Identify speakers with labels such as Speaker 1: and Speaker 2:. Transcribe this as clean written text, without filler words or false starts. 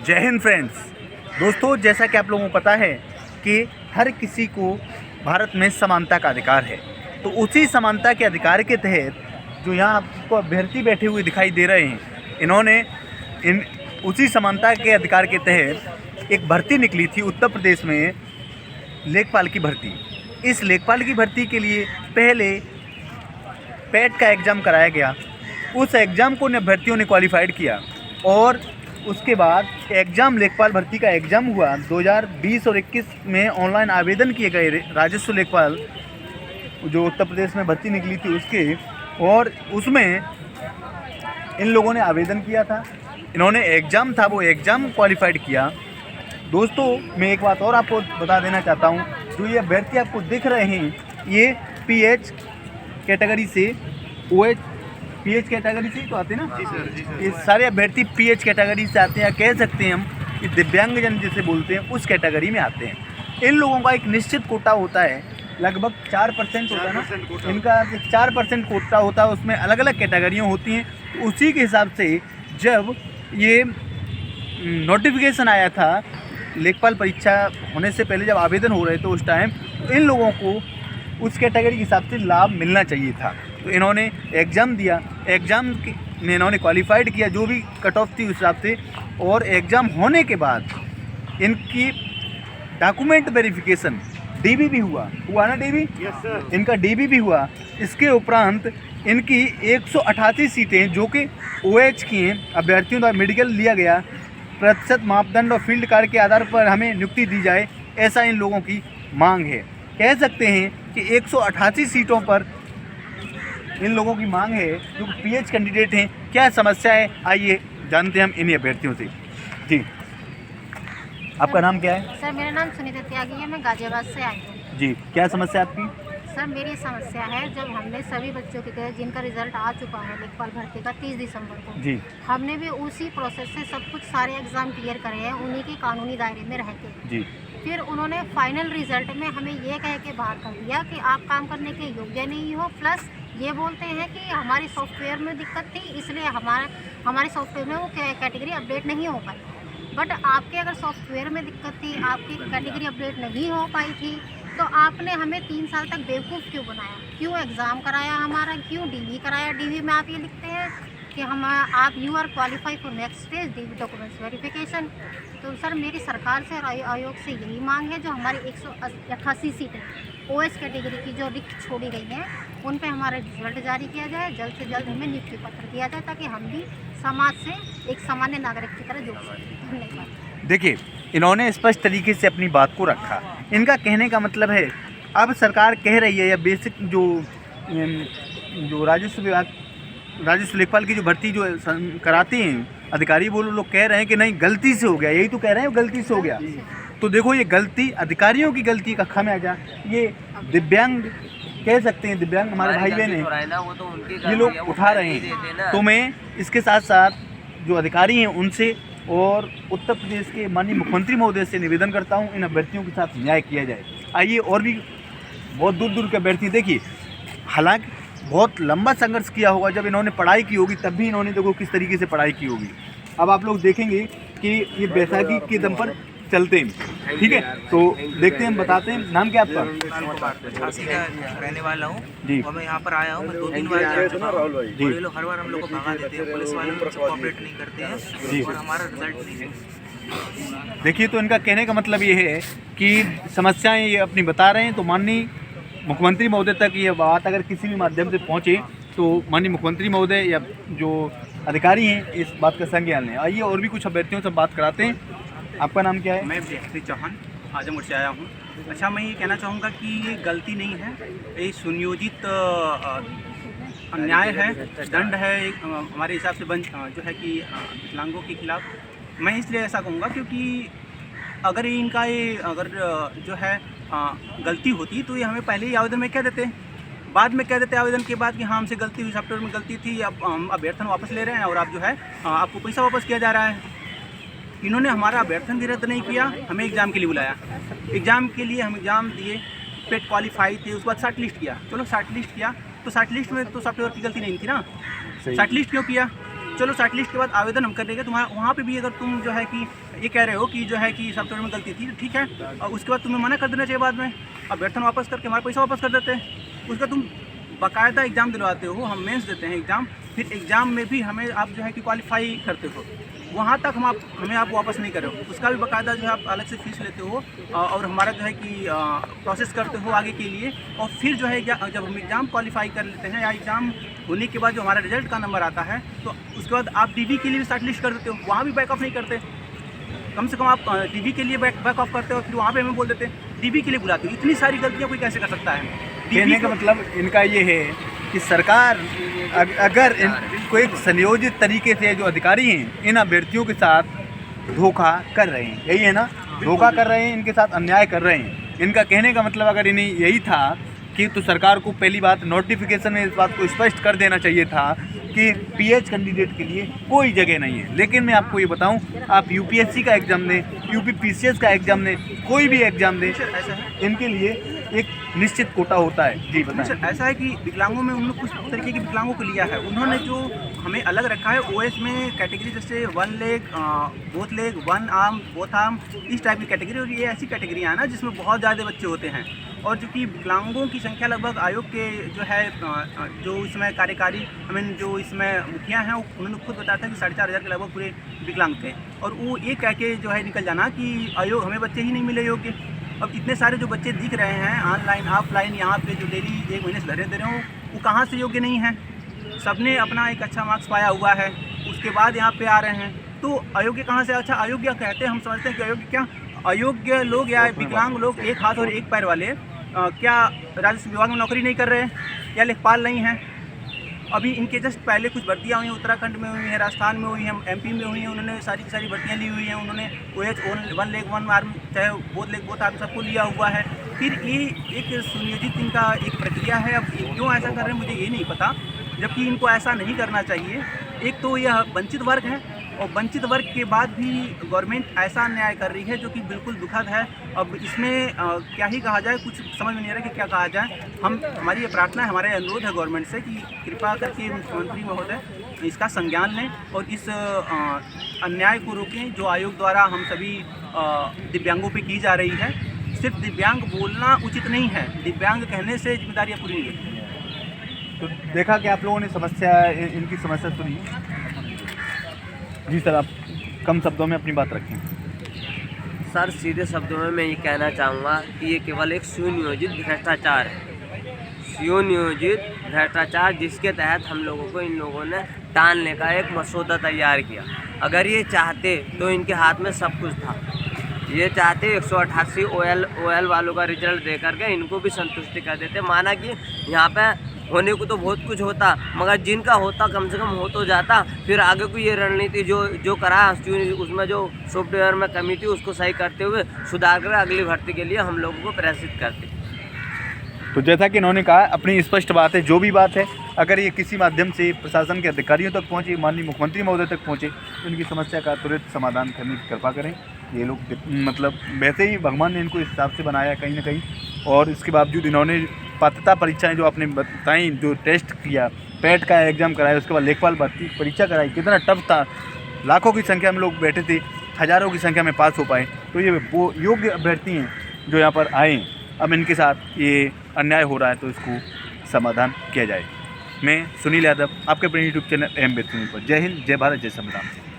Speaker 1: जय हिंद फ्रेंड्स। दोस्तों, जैसा कि आप लोगों को पता है कि हर किसी को भारत में समानता का अधिकार है, तो उसी समानता के अधिकार के तहत जो यहाँ आपको अभ्यर्थी बैठे हुए दिखाई दे रहे हैं, इन्होंने उसी समानता के अधिकार के तहत एक भर्ती निकली थी उत्तर प्रदेश में, लेखपाल की भर्ती। इस लेखपाल की भर्ती के लिए पहले पेट का एग्ज़ाम कराया गया। उस एग्ज़ाम को अभ्यर्थियों ने क्वालिफाइड किया और उसके बाद एग्ज़ाम लेखपाल भर्ती का एग्ज़ाम हुआ। 2020 और 21 में ऑनलाइन आवेदन किए गए राजस्व लेखपाल जो उत्तर प्रदेश में भर्ती निकली थी उसके, और उसमें इन लोगों ने आवेदन किया था। इन्होंने एग्ज़ाम था वो एग्ज़ाम क्वालिफाइड किया। दोस्तों, मैं एक बात और आपको बता देना चाहता हूँ, जो ये अभ्यर्थी आपको दिख रहे हैं ये पीएच कैटेगरी से ओएच पीएच कैटेगरी से तो आते हैं ना।
Speaker 2: जी सर।
Speaker 1: ये सारे अभ्यर्थी पीएच कैटेगरी से आते हैं, कह सकते हैं हम कि दिव्यांगजन जिसे बोलते हैं उस कैटेगरी में आते हैं। इन लोगों का एक निश्चित कोटा होता है, लगभग 4% होता है ना, इनका 4% कोटा होता है। उसमें अलग अलग कैटेगरियाँ होती हैं। तो उसी के हिसाब से जब ये नोटिफिकेशन आया था लेखपाल परीक्षा होने से पहले, जब आवेदन हो रहे थे उस टाइम, तो इन लोगों को उस कैटेगरी के हिसाब से लाभ मिलना चाहिए था। तो इन्होंने एग्ज़ाम दिया, एग्ज़ाम में इन्होंने क्वालिफाइड किया जो भी कट ऑफ थी उस हिसाब से, और एग्ज़ाम होने के बाद इनकी डॉक्यूमेंट वेरिफिकेशन डीबी भी हुआ ना डीबी?
Speaker 2: Yes sir.
Speaker 1: इनका डीबी भी हुआ। इसके उपरांत इनकी 188 सीटें जो कि ओएच की हैं, अभ्यर्थियों द्वारा मेडिकल लिया गया, प्रतिशत मापदंड और फील्ड कार्ड के आधार पर हमें नियुक्ति दी जाए, ऐसा इन लोगों की मांग है। कह सकते हैं कि 188 सीटों पर इन लोगों की मांग है जो पीएच कैंडिडेट हैं। क्या समस्या है, आइए जानते हैं हम इन्हीं अभ्यर्थियों से। जी, आपका नाम क्या है?
Speaker 3: सर, मेरा नाम सुनीता त्यागी है, मैं गाजियाबाद से आई हूँ।
Speaker 1: जी, क्या समस्या है आपकी?
Speaker 3: सर, मेरी समस्या है, जब हमने सभी बच्चों के तहत जिनका रिजल्ट आ चुका है लेखपाल भर्ती का 30 दिसंबर को,
Speaker 1: जी,
Speaker 3: हमने भी उसी प्रोसेस से सब कुछ सारे एग्ज़ाम क्लियर करे हैं उन्हीं के कानूनी दायरे में रह के।
Speaker 1: जी,
Speaker 3: फिर उन्होंने फाइनल रिजल्ट में हमें ये कह के बाहर कर दिया कि आप काम करने के योग्य नहीं हो, प्लस ये बोलते हैं कि हमारी सॉफ्टवेयर में दिक्कत थी इसलिए हमारे सॉफ्टवेयर में वो कैटेगरी अपडेट नहीं हो पाई। बट आपके अगर सॉफ्टवेयर में दिक्कत थी, आपकी कैटेगरी अपडेट नहीं हो पाई थी, तो आपने हमें 3 साल तक बेवकूफ़ क्यों बनाया? क्यों एग्ज़ाम कराया हमारा? क्यों डीवी कराया? डीवी में आप ये लिखते हैं कि आप you are qualify for next stage DV documents verification. तो सर, मेरी सरकार से और आयोग से यही मांग है, जो हमारी 188 सीटें ओएच कैटेगरी की जो रिक्त छोड़ी गई हैं उन पे हमारा रिजल्ट जारी किया जाए, जल्द से जल्द हमें नियुक्ति पत्र दिया जाए, ताकि हम भी समाज से एक सामान्य नागरिक की तरह जुड़ सकें। धन्यवाद।
Speaker 1: देखिए, इन्होंने स्पष्ट तरीके से अपनी बात को रखा। इनका कहने का मतलब है, अब सरकार कह रही है, या बेसिक जो राजस्व विभाग राजस्व लेखपाल की जो भर्ती जो कराते हैं अधिकारी, वो लोग कह रहे हैं कि नहीं, गलती से हो गया। यही तो कह रहे हैं, गलती से हो गया। तो देखो, ये गलती अधिकारियों की गलती का खामियाजा ये दिव्यांग, कह सकते हैं दिव्यांग हमारे भाई बहन हैं, ये लोग उठा रहे हैं। तो मैं इसके साथ साथ जो अधिकारी हैं उनसे और उत्तर प्रदेश के माननीय मुख्यमंत्री महोदय से निवेदन करता हूं, इन अभ्यर्थियों के साथ न्याय किया जाए। आइए, और भी बहुत दूर दूर के अभ्यर्थी, देखिए, हालांकि बहुत लंबा संघर्ष किया होगा, जब इन्होंने पढ़ाई की होगी तब भी इन्होंने देखो किस तरीके से पढ़ाई की होगी। अब आप लोग देखेंगे कि ये बैसाखी के दम पर चलते हैं, ठीक है? तो देखते हैं, हम बताते हैं। नाम क्या आपका?
Speaker 4: झांसी का रहने वाला हूँ
Speaker 1: जी,
Speaker 4: और मैं यहाँ पर आया हूँ। मैं 2-3 बार जा चुका हूँ।
Speaker 1: जी,
Speaker 4: ये लोग हर बार हम लोग को भगा देते हैं, पुलिस वाले हमसे कोऑपरेट नहीं करते
Speaker 1: जी।
Speaker 4: हैं और हमारा रिजल्ट नहीं है।
Speaker 1: देखिए, तो इनका कहने का मतलब ये है कि समस्याएं ये अपनी बता रहे हैं, तो माननीय मुख्यमंत्री महोदय तक ये बात अगर किसी भी माध्यम से पहुँचे तो माननीय मुख्यमंत्री महोदय या जो अधिकारी हैं इस बात का संज्ञान लें। आइए, और भी कुछ अभ्यर्थियों से बात कराते हैं। आपका नाम क्या है?
Speaker 2: मैं व्यक्ति चौहान आजमगढ़ से आया हूँ। अच्छा, मैं ये कहना चाहूँगा कि ये गलती नहीं है, ये सुनियोजित अन्याय है, दंड है एक हमारे हिसाब से जो है कि विकलांगों के खिलाफ। मैं इसलिए ऐसा कहूँगा क्योंकि अगर इनका ये अगर जो है गलती होती तो ये हमें पहले ही आवेदन में कह देते, बाद में कह देते आवेदन के बाद कि हाँ, हमसे गलती हुई, सॉफ्टवेयर में गलती थी, अब हम अभ्यर्थन वापस ले रहे हैं और आप जो है आपको पैसा वापस किया जा रहा है। इन्होंने हमारा अभ्यर्थन भी रद्द नहीं किया, हमें एग्ज़ाम के लिए बुलाया। एग्ज़ाम के लिए हम एग्ज़ाम दिए, पेट क्वालिफाई थे, उसके बाद शॉर्ट लिस्ट किया। चलो शॉर्ट लिस्ट किया तो शॉर्ट लिस्ट में तो सॉफ्टवेयर की गलती नहीं थी ना, शॉर्ट लिस्ट क्यों किया? चलो शॉर्ट लिस्ट के बाद आवेदन हम कर देंगे तुम्हारा, वहाँ पे भी अगर तुम जो है कि ये कह रहे हो कि जो है कि सॉफ्टवेयर में गलती थी, ठीक है, और उसके बाद तुम्हें मना कर देना चाहिए बाद में, अभ्यर्थन वापस करके हमारा पैसा वापस कर देते हैं। उसका तुम बाकायदा एग्ज़ाम दिलवाते हो, हम मेंस देते हैं एग्ज़ाम, फिर एग्ज़ाम में भी हमें आप जो है कि क्वालिफाई करते हो, वहाँ तक हमें आप वापस नहीं करो, उसका भी बाकायदा जो है आप अलग से फीस लेते हो और हमारा जो है कि प्रोसेस करते हो आगे के लिए। और फिर जो है जब हम एग्ज़ाम क्वालिफाई कर लेते हैं या एग्ज़ाम होने के बाद जो हमारा रिजल्ट का नंबर आता है, तो उसके बाद आप डीवी के लिए भी शॉर्ट लिस्ट कर देते हो, वहाँ भी बैक ऑफ नहीं करते। कम से कम आप डीवी के लिए बैक ऑफ करते हो, फिर वहाँ पे हमें बोल देते हैं डीवी के लिए बुलाते हो। इतनी सारी गलतियाँ कोई कैसे कर सकता है?
Speaker 1: कहने का मतलब इनका ये है कि सरकार अगर इनको एक संयोजित तरीके से जो अधिकारी हैं इन अभ्यर्थियों के साथ धोखा कर रहे हैं, यही है ना, धोखा कर रहे हैं, इनके साथ अन्याय कर रहे हैं। इनका कहने का मतलब अगर इन्हें यही था कि तो सरकार को पहली बात नोटिफिकेशन में इस बात को स्पष्ट कर देना चाहिए था कि पीएच कैंडिडेट के लिए कोई जगह नहीं है। लेकिन मैं आपको ये बताऊं, आप यूपीएससी का एग्ज़ाम दें, यूपीपीसीएस का एग्ज़ाम दें, कोई भी एग्ज़ाम दें,
Speaker 2: ऐसा है,
Speaker 1: इनके लिए एक निश्चित कोटा होता है। जी बताएं।
Speaker 2: सर ऐसा है कि विकलांगों में उन्होंने कुछ तरीके के विकलांगों को लिया है, उन्होंने जो हमें अलग रखा है ओएस में कैटेगरी, जैसे 1 leg, both leg, 1 arm, both arm, इस टाइप की कैटेगरी। और ये ऐसी कैटेगरियाँ हैं ना जिसमें बहुत ज़्यादा बच्चे होते हैं, और जो कि विकलांगों की संख्या लगभग आयोग के जो है जो इसमें कार्यकारी जो इसमें मुखिया हैं उन्होंने खुद बताया था कि 4,500 के लगभग पूरे विकलांग थे, और वो ये कह के जो है निकल जाना कि आयोग हमें बच्चे ही नहीं मिले योग्य। अब इतने सारे जो बच्चे दिख रहे हैं ऑनलाइन ऑफलाइन यहाँ पे जो डेली 1 महीने से धरे दे रहे हो, वो कहाँ से योग्य नहीं हैं? सबने अपना एक अच्छा मार्क्स पाया हुआ है, उसके बाद यहाँ पे आ रहे हैं, तो अयोग्य कहाँ से? अच्छा अयोग्य कहते हैं, हम समझते हैं कि अयोग्य क्या, अयोग्य लोग या विकलांग लोग, एक हाथ और एक पैर वाले, क्या राजस्व विभाग में नौकरी नहीं कर रहे हैं या लेखपाल नहीं हैं? अभी इनके जस्ट पहले कुछ भर्तियाँ हुई हैं, उत्तराखंड में हुई हैं, राजस्थान में हुई हैं, एमपी में हुई हैं, उन्होंने सारी की सारी भर्तियाँ ली हुई हैं, उन्होंने OH 1 लेग 1 आर्म, चाहे बोथ लेग बोथ आर्म, सबको लिया हुआ है। फिर ये एक सुनियोजित इनका एक प्रक्रिया है। अब क्यों ऐसा कर रहे हैं मुझे ये नहीं पता, जबकि इनको ऐसा नहीं करना चाहिए। एक तो यह वंचित वर्ग है, और वंचित वर्ग के बाद भी गवर्नमेंट ऐसा अन्याय कर रही है जो कि बिल्कुल दुखद है। अब इसमें क्या ही कहा जाए, कुछ समझ में नहीं आ रहा कि क्या कहा जाए। हमारी ये प्रार्थना है, हमारा अनुरोध है गवर्नमेंट से कि कृपा करके मुख्यमंत्री महोदय इसका संज्ञान लें और इस अन्याय को रोकें जो आयोग द्वारा हम सभी दिव्यांगों पे की जा रही है। सिर्फ दिव्यांग बोलना उचित नहीं है, दिव्यांग कहने से जिम्मेदारियाँ पूरी नहीं है।
Speaker 1: तो देखा कि आप लोगों ने इनकी समस्या सुनी। जी सर, आप कम शब्दों में अपनी बात रखें।
Speaker 5: सर सीधे शब्दों में मैं ये कहना चाहूँगा कि ये केवल एक सुनियोजित भ्रष्टाचार है, सुनियोजित भ्रष्टाचार, जिसके तहत हम लोगों को इन लोगों ने टालने का एक मसौदा तैयार किया। अगर ये चाहते तो इनके हाथ में सब कुछ था, ये चाहते 188 OL वालों का रिजल्ट दे करके इनको भी संतुष्टि कर देते। माना कि यहाँ पे होने को तो बहुत कुछ होता, मगर जिनका होता कम से कम हो तो जाता। फिर आगे को ये रणनीति जो करा उसमें जो सॉफ्टवेयर में कमी थी उसको सही करते हुए सुधार कर अगली भर्ती के लिए हम लोगों को प्रेरित करते।
Speaker 1: तो जैसा कि इन्होंने कहा, अपनी स्पष्ट बात है, जो भी बात है अगर ये किसी माध्यम से प्रशासन के अधिकारियों तक पहुँचे, माननीय मुख्यमंत्री महोदय तक पहुँचे, तो इनकी समस्या का त्वरित समाधान करने की कृपा करें। ये लोग मतलब वैसे ही भगवान ने इनको इस हिसाब से बनाया कहीं ना कहीं, और इसके बावजूद इन्होंने पात्रता परीक्षाएं जो आपने बताई, जो टेस्ट किया, पेट का एग्ज़ाम कराया, उसके बाद लेखपाल भर्ती परीक्षा कराई, कितना टफ था, लाखों की संख्या में लोग बैठे थे, हज़ारों की संख्या में पास हो पाए। तो ये वो योग्य अभ्यर्थी हैं जो यहाँ पर आए। अब इनके साथ ये अन्याय हो रहा है तो इसको समाधान किया जाए। मैं सुनील यादव, आपके अपने यूट्यूब चैनल अहम व्यक्ति पर। जय हिंद, जय भारत, जय संविधान।